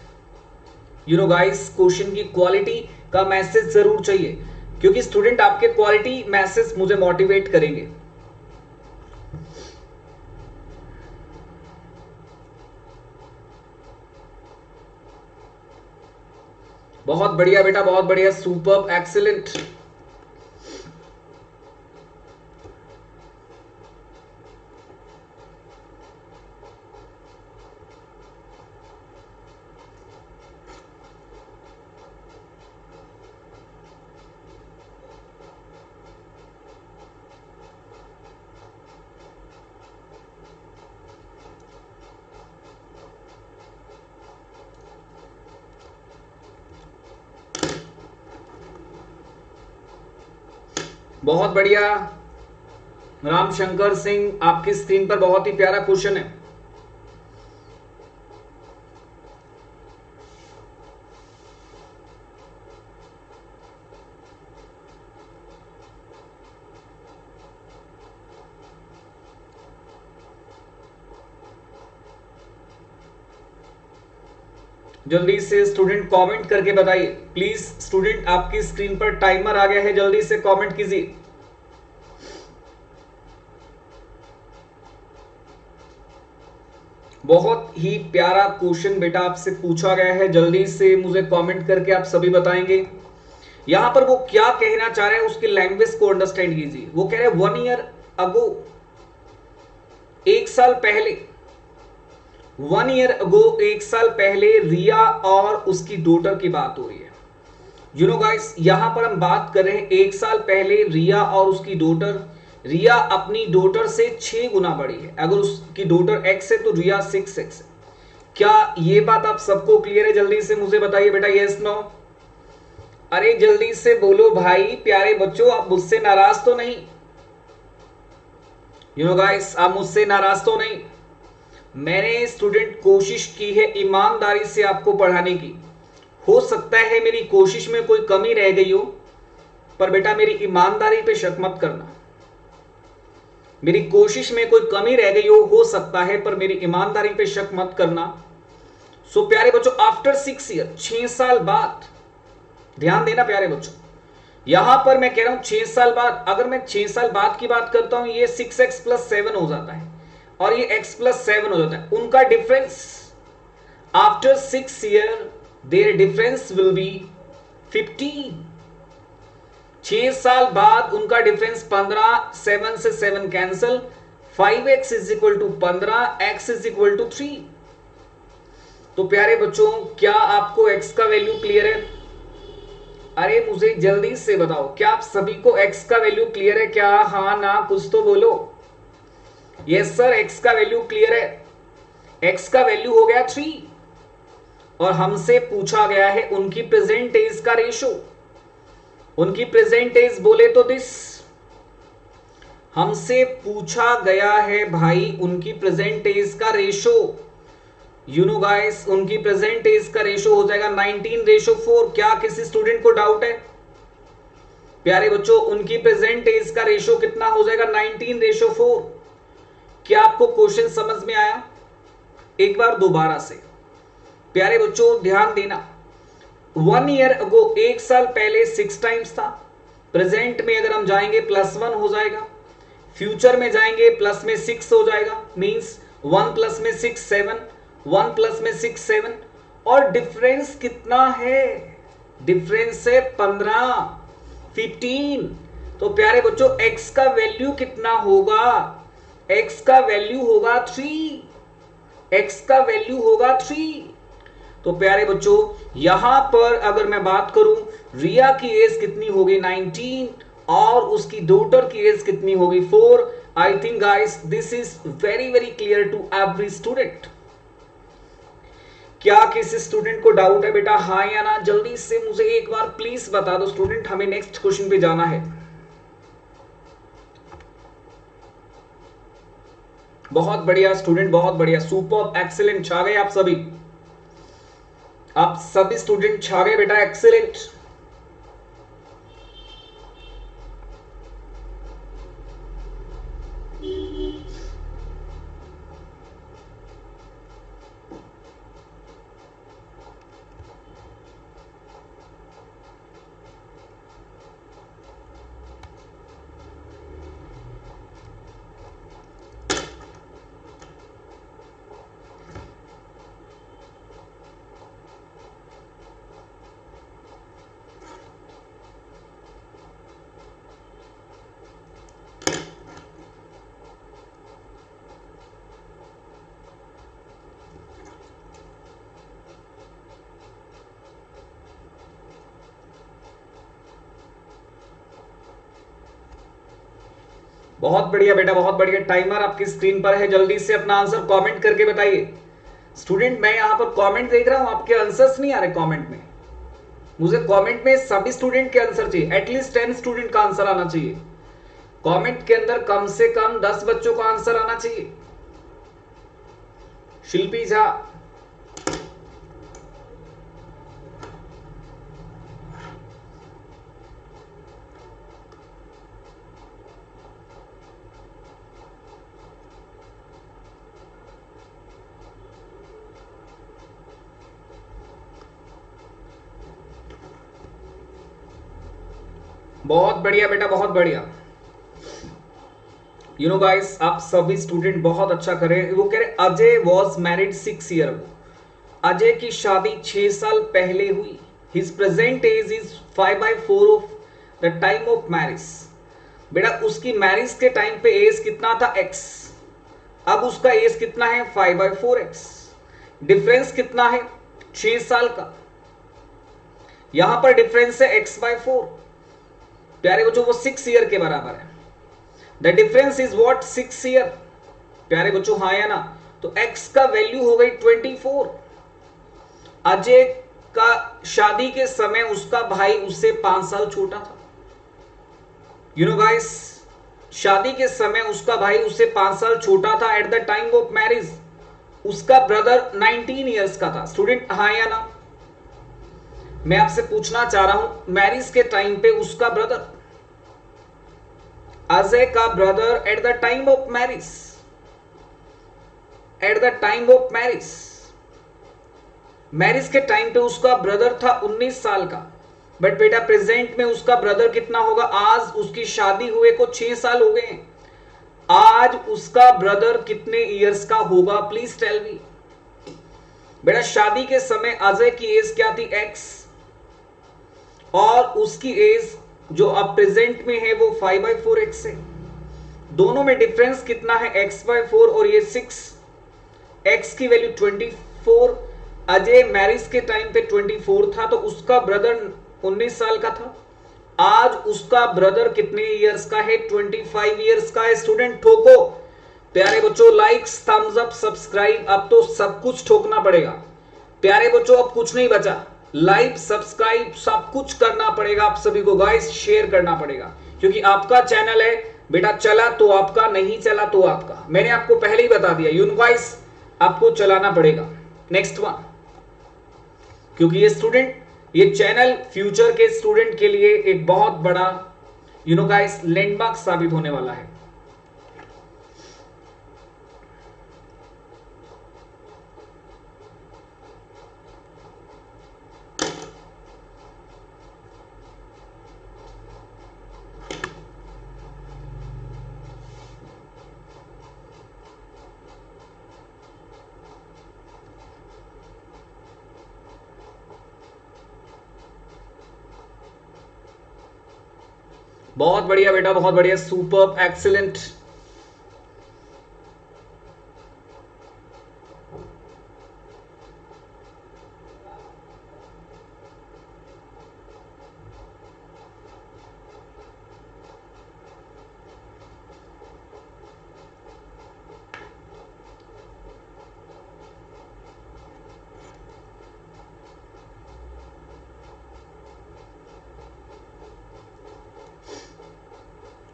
यू नो गाइस, क्वेश्चन की क्वालिटी का मैसेज जरूर चाहिए, क्योंकि स्टूडेंट आपके क्वालिटी मैसेज मुझे मोटिवेट करेंगे। बहुत बढ़िया बेटा, बहुत बढ़िया, सुपर्ब, एक्सीलेंट। बहुत बढ़िया रामशंकर सिंह, आपकी स्क्रीन पर बहुत ही प्यारा क्वेश्चन है। जल्दी से स्टूडेंट कमेंट करके बताइए प्लीज। स्टूडेंट आपकी स्क्रीन पर टाइमर आ गया है, जल्दी से कमेंट कीजिए। बहुत ही प्यारा क्वेश्चन बेटा आपसे पूछा गया है, जल्दी से मुझे कमेंट करके आप सभी बताएंगे। यहां पर वो क्या कहना चाह रहे हैं उसकी लैंग्वेज को अंडरस्टैंड कीजिए। वो कह रहे हैं 1 year अगो, 1 साल पहले, 1 year अगो, 1 साल पहले रिया और उसकी डॉटर की बात हो रही है। यू नो गाइस, यहां पर हम बात कर रहे हैं 1 साल पहले रिया और उसकी डॉटर, रिया अपनी डॉटर से 6 गुना बड़ी है। अगर उसकी डॉटर x है तो रिया 6x है। क्या ये बात आप सबको क्लियर है? जल्दी से मुझे बताइए बेटा, यस नो। अरे जल्दी से बोलो भाई प्यारे बच्चों, आप मुझसे नाराज तो नहीं? यू नो गाइस, आप मुझसे नाराज तो नहीं? मैंने स्टूडेंट कोशिश की है ईमानदारी से आपको पढ़ाने की। हो सकता है मेरी कोशिश में कोई कमी रह गई हो, पर बेटा मेरी ईमानदारी पे शक मत करना। मेरी कोशिश में कोई कमी रह गई हो सकता है, पर मेरी ईमानदारी पे शक मत करना। सो प्यारे बच्चों, आफ्टर 6 year, 6 साल बाद, ध्यान देना प्यारे बच्चों, यहां पर मैं कह रहा हूं 6 साल बाद। अगर मैं 6 साल बाद की बात करता हूं, ये 6x + 7 हो जाता है और ये x + 7 हो जाता है। उनका difference after 6 year, their difference will be 15। 6 साल बाद उनका डिफरेंस 15, 7 से 7 कैंसिल, 5x = 15, x = 3। तो प्यारे बच्चों, क्या आपको x का वैल्यू क्लियर है? अरे मुझे जल्दी से बताओ, क्या आप सभी को x का वैल्यू क्लियर है? क्या हाँ ना कुछ तो बोलो। यस सर, x का वैल्यू क्लियर है। x का वैल्यू हो गया 3। और हमसे पूछा गया है उनकी प्रेजेंट एज का रेशो। उनकी प्रेजेंट एज बोले तो दिस, हमसे पूछा गया है भाई उनकी प्रेजेंट एज का रेशो। यू नो गाइस, उनकी प्रेजेंट एज का रेशो हो जाएगा 19:4। क्या किसी स्टूडेंट को डाउट है? प्यारे बच्चों, उनकी प्रेजेंट एज का रेशो कितना हो जाएगा? 19:4। क्या आपको क्वेश्चन समझ में आया? एक बार दोबारा से प्यारे बच्चों ध्यान देना। 1 ईयर अगो, 1 साल पहले 6 टाइम्स था। प्रेजेंट में अगर हम जाएंगे +1 हो जाएगा। फ्यूचर में जाएंगे प्लस में 6 हो जाएगा, मींस 1 प्लस में 6 7, 1 प्लस में 6 7। और डिफरेंस कितना है? डिफरेंस है 15। तो प्यारे बच्चों x का वैल्यू कितना होगा? x का वैल्यू होगा 3। x का वैल्यू होगा 3। तो प्यारे बच्चों यहां पर अगर मैं बात करूं, रिया की एज कितनी होगी? 19, और उसकी डॉटर की एज कितनी होगी? 4। I think guys this is very very clear to every student. क्या किसी स्टूडेंट को डाउट है बेटा? हाँ या ना? जल्दी से मुझे एक बार प्लीज बता दो स्टूडेंट, हमें नेक्स्ट क्वेश्चन पे जाना है। बहुत बढ़िया स्टूडेंट, बहुत बढ़िया, सुपर, एक्सीलेंट, छा गए आप सभी। आप सभी स्टूडेंट छा गए बेटा, एक्सीलेंट। बहुत बढ़िया बेटा, बहुत बढ़िया। टाइमर आपकी स्क्रीन पर है, जल्दी से अपना आंसर कमेंट करके बताइए। स्टूडेंट मैं यहां पर कमेंट देख रहा हूं, आपके आंसर्स नहीं आ रहे कमेंट में। मुझे कमेंट में सभी स्टूडेंट के आंसर चाहिए, एटलीस्ट 10 स्टूडेंट का आंसर आना चाहिए। कमेंट के अंदर कम से कम 10 बच्चों का आंसर आना चाहिए। शिल्पी झा, बहुत बढ़िया बेटा, बहुत बढ़िया। यू नो गाइस, आप सभी स्टूडेंट बहुत अच्छा करें। वो कह रहे Ajay was married 6 year ago. Ajay की शादी 6 साल पहले हुई। His present age is 5/4 of the time of marriage. बेटा उसकी मैरिज के टाइम पे एज कितना था? x। अब उसका एज कितना है? 5/4x। डिफरेंस कितना है? 6 साल का। यहां पर डिफरेंस है x/4। प्यारे बच्चों वो 6 ईयर के बराबर है। The difference is what? 6 year. प्यारे बच्चों हाँ या ना? तो x का वैल्यू हो गई 24। अजय का शादी के समय उसका भाई उससे 5 साल छोटा था। यू नो गाइस, शादी के समय उसका भाई उससे 5 साल छोटा था। At the time of marriage उसका ब्रदर 19 ईयर्स का था। स्टूडेंट हाँ या ना? मैं आपसे पूछना चाह रहा हूं, मैरिज के टाइम पे उसका ब्रदर, अजय का brother at the time of marriage, at the time of marriage, marriage के टाइम पे उसका ब्रदर था 19 साल का। बट बेटा प्रेजेंट में उसका ब्रदर कितना होगा? आज उसकी शादी हुए को 6 साल हो गए हैं। आज उसका ब्रदर कितने इयर्स का होगा? Please tell me. बेटा शादी के समय अजय की एज क्या थी? x, और उसकी एज जो अब प्रेजेंट में है वो 5/4x है। दोनों में डिफरेंस कितना है? x/4 और ये 6। x की वैल्यू 24। अजय मैरिज के टाइम पे 24 था, तो उसका ब्रदर 19 साल का था। आज उसका ब्रदर कितने इयर्स का है? 25 इयर्स का है। स्टूडेंट ठोको प्यारे बच्चों, लाइक्स, थम्स अप, सब्सक्राइब। अब तो सब कुछ ठोकना पड़ेगा। प्यारे बच्चों अब कुछ नहीं बचा, लाइक सब्सक्राइब सब कुछ करना पड़ेगा आप सभी को गाइस, शेयर करना पड़ेगा क्योंकि आपका चैनल है बेटा, चला तो आपका, नहीं चला तो आपका, मैंने आपको पहले ही बता दिया गाइस, आपको चलाना पड़ेगा। नेक्स्ट वन, क्योंकि ये चैनल फ्यूचर के स्टूडेंट के लिए एक बहुत बड़ा गाइस लैंडमार्क साबित होने वाला है। बहुत बढ़िया बेटा, बहुत बढ़िया, सुपर्ब, एक्सीलेंट।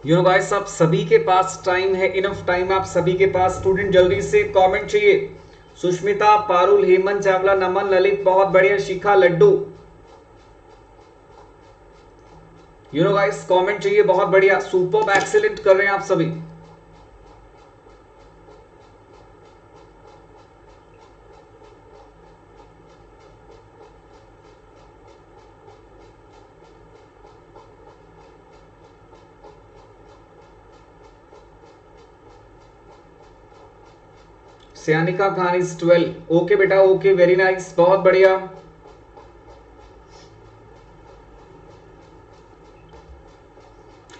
गाइस आप सभी के पास टाइम है, इनफ टाइम आप सभी के पास। स्टूडेंट जल्दी से कमेंट चाहिए। सुष्मिता, पारुल, हेमंत, चावला, नमन, ललित, बहुत बढ़िया, शिखा, लड्डू। गाइस कमेंट चाहिए, बहुत बढ़िया, सुपर्ब, एक्सीलेंट कर रहे हैं आप सभी। सयानिका खान इज 12। ओके बेटा, ओके, वेरी नाइस, बहुत बढ़िया।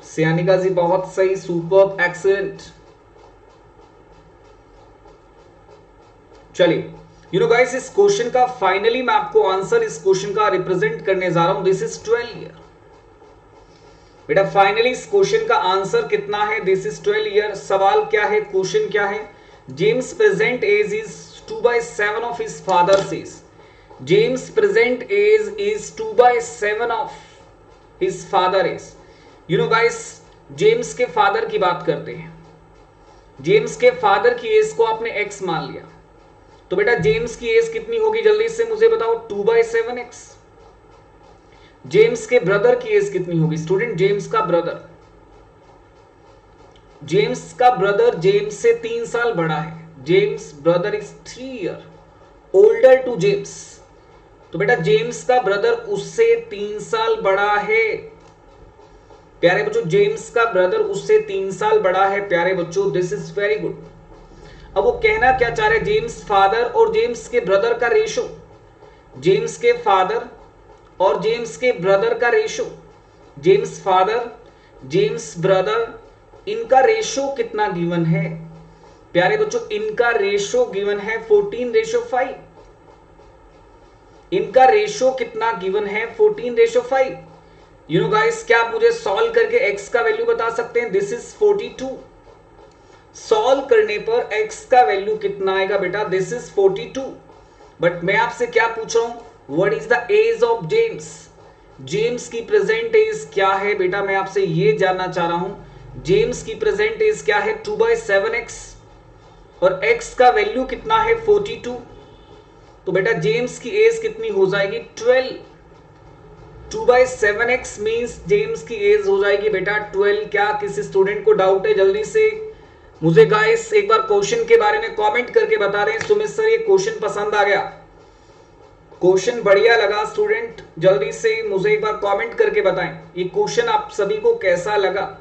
सयानिका जी बहुत सही, सुपर्ब, एक्सीलेंट। चलिए गाइस इस क्वेश्चन का फाइनली मैं आपको आंसर इस क्वेश्चन का रिप्रेजेंट करने जा रहा हूं। दिस इज 12 ईयर बेटा, फाइनली इस क्वेश्चन का आंसर कितना है? This is 12 year. सवाल क्या है, क्वेश्चन क्या है? James' present age is 2/7 of his father's age. James' present age is 2/7 of his father's age. guys, James के फादर की बात करते हैं। जेम्स के फादर की एज को आपने x मान लिया, तो बेटा जेम्स की एज कितनी होगी जल्दी से मुझे बताओ? 2/7x। जेम्स के ब्रदर की एज कितनी होगी स्टूडेंट? जेम्स का ब्रदर जेम्स से 3 साल बड़ा है। James brother is 3 year older to James, तो बेटा जेम्स का ब्रदर उससे 3 साल बड़ा है। प्यारे बच्चों, जेम्स का ब्रदर उससे 3 साल बड़ा है। प्यारे बच्चों, दिस इज वेरी गुड। अब वो कहना क्या चाह रहे हैं? जेम्स फादर और जेम्स के ब्रदर का रेशो, जेम्स के फादर और जेम्स के ब्रदर का ratio, James father, James brother, इनका रेशो कितना गिवन है? प्यारे बच्चों, इनका रेशो गिवन है 14:5। इनका रेशो कितना गिवन है? 14:5। गाइस, क्या आप मुझे सॉल्व करके x का वैल्यू बता सकते हैं? This is 42। सॉल्व करने पर x का वैल्यू कितना आएगा बेटा? This is 42। बट मैं आपसे क्या पूछ रहा हूं? What is the age of James? James की प्रेजेंट एज क्या है बेटा? मैं आपसे ये जानना चाह रहा हूं। जेम्स की प्रेजेंट एज क्या है? 2/7x और x का वैल्यू कितना है? 42। तो बेटा जेम्स की एज कितनी हो जाएगी? 12। 2/7x मींस जेम्स की एज हो जाएगी बेटा 12। क्या किसी स्टूडेंट को डाउट है? जल्दी से मुझे गाइस एक बार क्वेश्चन के बारे में कमेंट करके बता रहे हैं। सुमित सर, ये क्वेश्चन पसंद आ गया, क्वेश्चन बढ़िया लगा स्टूडेंट, जल्दी से मुझे एक बार कमेंट करके बताएं ये क्वेश्चन आप सभी को कैसा लगा।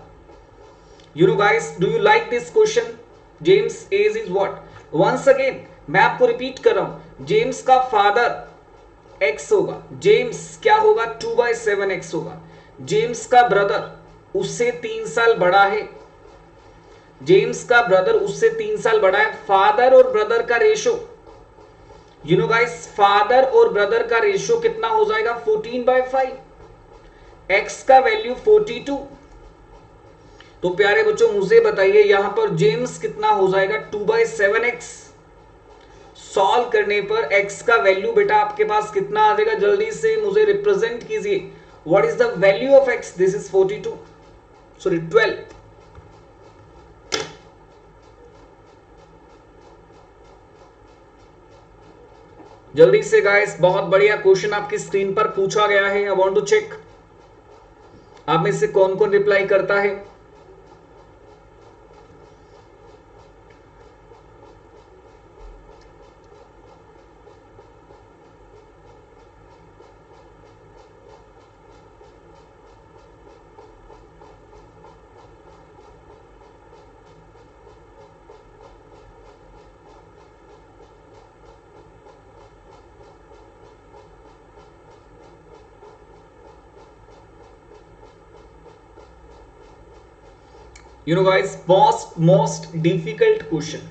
guys, do you like this question? James age is what? Once again मैं आपको रिपीट कर रहा हूं, जेम्स का फादर x होगा, जेम्स क्या होगा? 2/7x होगा। जेम्स का ब्रदर उससे 3 साल बड़ा है, जेम्स का ब्रदर उससे 3 साल बड़ा है। फादर और ब्रदर का रेशो, गाइस, फादर और ब्रदर का रेशो कितना हो जाएगा? 14/5। x का वैल्यू 42। तो प्यारे बच्चों मुझे बताइए यहां पर जेम्स कितना हो जाएगा? 2/7x। सॉल्व करने पर x का वैल्यू बेटा आपके पास कितना आ जाएगा, जल्दी से मुझे रिप्रेजेंट कीजिए। What is the value of x? This is 42, sorry 12। जल्दी से गाइस, बहुत बढ़िया क्वेश्चन आपकी स्क्रीन पर पूछा गया है। आई वांट टू चेक आप में से कौन कौन रिप्लाई करता है। You know guys, most difficult question.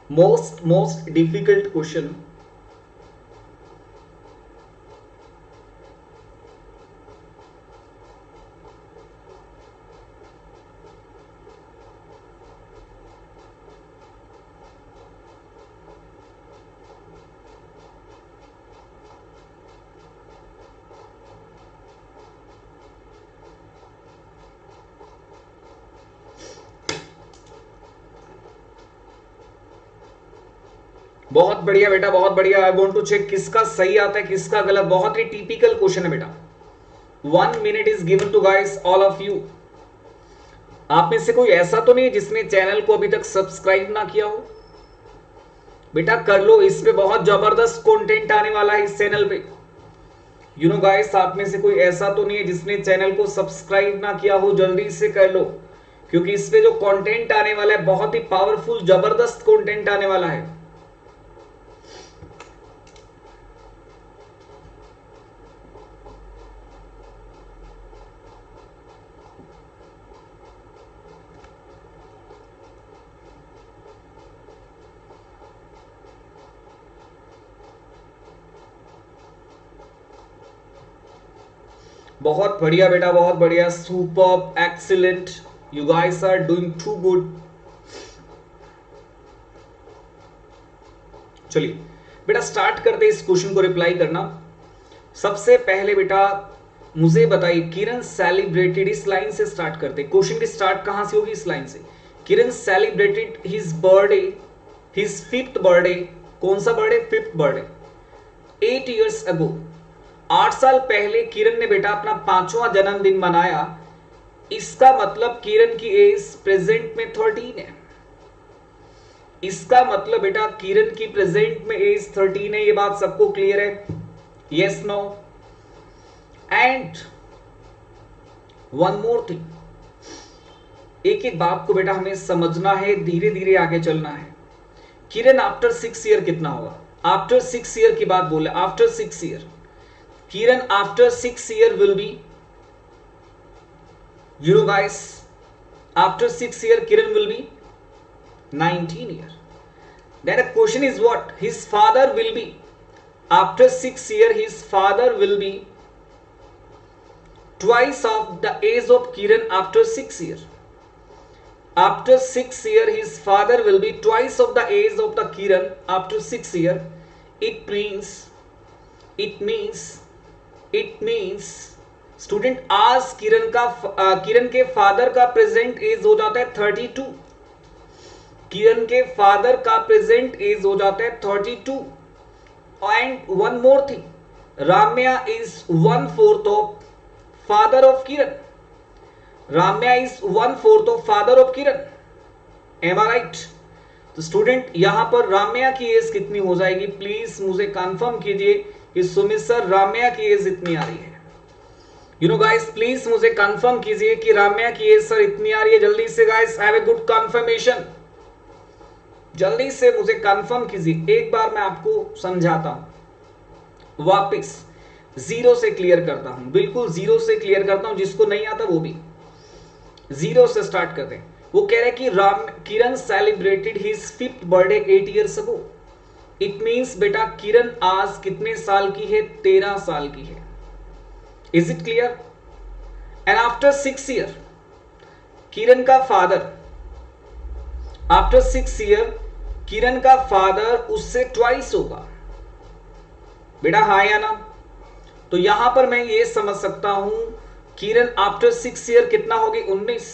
Most difficult question. बहुत बढ़िया बेटा, बहुत बढ़िया। आई वांट टू चेक किसका सही आता है किसका गलत। बहुत ही टिपिकल क्वेश्चन है बेटा। 1 minute is given to guys all of you. आप में से कोई ऐसा तो नहीं है जिसने चैनल को अभी तक सब्सक्राइब ना किया हो? बेटा कर लो, इस पे बहुत जबरदस्त कंटेंट आने वाला है इस चैनल पे। यू नो गाइस, आप में से कोई ऐसा तो नहीं है जिसने चैनल को सब्सक्राइब ना किया हो? जल्दी से कर लो, क्योंकि इस पे जो कंटेंट आने वाला है बहुत ही पावरफुल जबरदस्त कंटेंट आने वाला है। बहुत बढ़िया बेटा, बहुत बढ़िया, superb, excellent, you guys are doing too good. चलिए बेटा स्टार्ट करते इस क्वेश्चन को रिप्लाई करना। सबसे पहले बेटा मुझे बताइए, किरण सेलिब्रेटेड, इस लाइन से स्टार्ट करते। क्वेश्चन की स्टार्ट कहां से होगी? इस लाइन से। Kiran celebrated his birthday, his 5th birthday. कौन सा birthday? 5th birthday 8 years ago। 8 साल पहले किरण ने बेटा अपना 5वां जन्मदिन मनाया। इसका मतलब किरण की एज प्रेजेंट में 13 है। इसका मतलब बेटा किरण की प्रेजेंट में एज 13 है। ये बात सबको क्लियर है? Yes, no? And one more thing, एक एक बात को बेटा हमें समझना है, धीरे धीरे आगे चलना है। किरण आफ्टर 6 ईयर कितना होगा? आफ्टर 6 ईयर की बात बोले, after 6 year Kiran after 6 year will B, you know guys, after 6 year Kiran will be 19 year. Then the question is what? His father will be, after 6 year his father will be twice of the age of Kiran after 6 year. After 6 year his father will be twice of the age of the Kiran after 6 year. It means student आज किरण के father का present as हो जाता है 32। किरण के father का present as हो जाता है 32। And one more thing, Ramya is 1/4 of father of Kiran. Ramya is 1/4 of father of Kiran. Am I right? तो स्टूडेंट यहां पर राम्या की एज कितनी हो जाएगी? प्लीज मुझे कंफर्म कीजिए कि सुमित सर राम्या की एज इतनी आ रही है। यू नो गाइस, प्लीज मुझे कंफर्म कीजिए कि राम्या की एज सर इतनी आ रही है। जल्दी से guys, have a good confirmation. जल्दी से मुझे कंफर्म कीजिए। एक बार मैं आपको समझाता हूं, वापस जीरो से क्लियर करता हूं, बिल्कुल जीरो से क्लियर करता हूं। जिसको नहीं आता वो भी जीरो से स्टार्ट करते हैं। वो कह रहे कि Kiran celebrated his 5th birthday 8 years ago। It means बेटा किरण आज कितने साल की है? 13 साल की है। Is it clear? And after 6 year, किरण का फादर आफ्टर 6 ईयर, किरण का फादर उससे ट्वाइस होगा। बेटा हाँ या ना? तो यहां पर मैं ये समझ सकता हूं किरण आफ्टर 6 ईयर कितना होगी 19।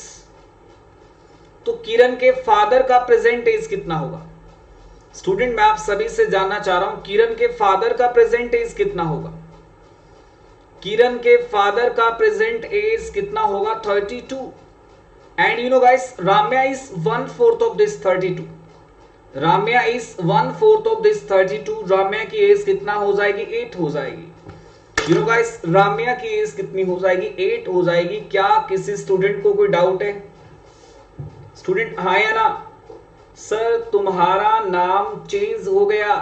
तो किरण के फादर का प्रेजेंट एज कितना होगा? स्टूडेंट मैं आप सभी से जानना चाह रहा हूं किरण के फादर का प्रेजेंट एज कितना होगा? किरण के फादर का प्रेजेंट एज कितना होगा? 32। And you know guys Ramya is 1/4 of this 32। Ramya is 1/4 of this 32। Ramya की एज कितना हो जाएगी? 8 हो जाएगी। यू नो गाइस राम्या की एज कितनी हो जाएगी? 8 हो जाएगी। क्या किसी स्टूडेंट को कोई डाउट है? स्टूडेंट हाँ या ना? सर तुम्हारा नाम चेंज हो गया।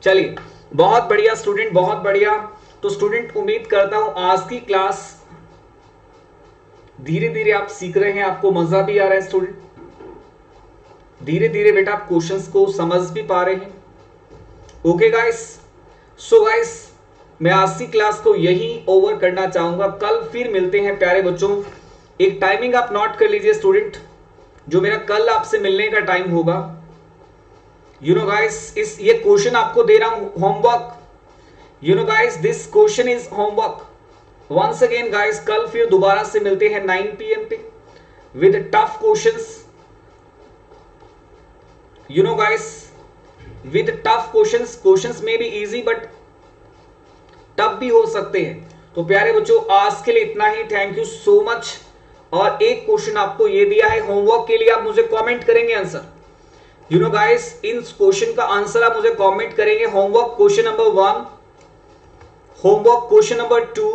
चलिए बहुत बढ़िया स्टूडेंट, बहुत बढ़िया। तो स्टूडेंट उम्मीद करता हूं आज की क्लास धीरे धीरे आप सीख रहे हैं, आपको मजा भी आ रहा है। स्टूडेंट धीरे धीरे बेटा आप क्वेश्चंस को समझ भी पा रहे हैं। ओके गाइस, सो गाइस मैं आज की क्लास को यही ओवर करना चाहूंगा। कल फिर मिलते हैं प्यारे बच्चों। एक टाइमिंग आप नोट कर लीजिए स्टूडेंट, जो मेरा कल आपसे मिलने का टाइम होगा। यू नो गाइस इस ये क्वेश्चन आपको दे रहा हूं homework. You know guys this question is homework. Once again guys कल फिर दोबारा से मिलते हैं 9 PM पे with tough questions. You know guys with tough questions. Questions में भी इजी बट टफ भी हो सकते हैं। तो प्यारे बच्चों आज के लिए इतना ही। Thank you so much. और एक क्वेश्चन आपको ये दिया है होमवर्क के लिए, आप मुझे कमेंट करेंगे आंसर। यू नो गाइस इन क्वेश्चन का आंसर आप मुझे कमेंट करेंगे। Homework question number 1, homework question number 2।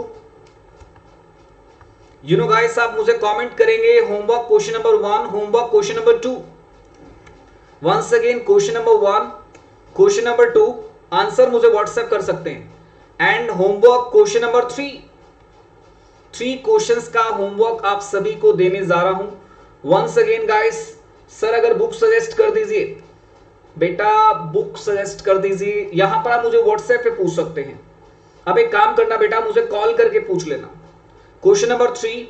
You know guys आप मुझे कमेंट करेंगे homework question number 1, homework question number 2। Once again question number 1, question number 2 answer मुझे व्हाट्सएप कर सकते हैं। And homework question number 3 questions का होमवर्क आप सभी को देने जा रहा हूं। वंस अगेन गाइस सर अगर बुक सजेस्ट कर दीजिए बेटा, बुक सजेस्ट कर दीजिए। यहां पर आप मुझे व्हाट्सएप पे पूछ सकते हैं। अब एक काम करना बेटा, मुझे कॉल करके पूछ लेना। Question number 3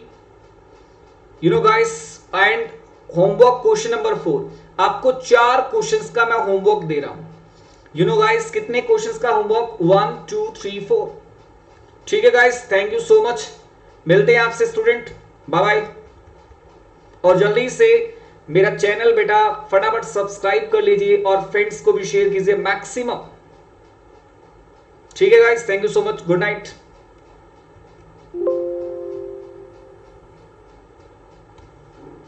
you know guys and homework question number 4। आपको 4 क्वेश्चंस का मैं होमवर्क दे रहा हूं। यू नो गाइस कितने क्वेश्चंस का होमवर्क? 1 2 3 4। ठीक है guys, thank you so much. मिलते हैं आपसे स्टूडेंट, बाय बाय। और जल्दी से मेरा चैनल बेटा फटाफट सब्सक्राइब कर लीजिए और फ्रेंड्स को भी शेयर कीजिए मैक्सिमम। ठीक है guys, thank you so much, good night.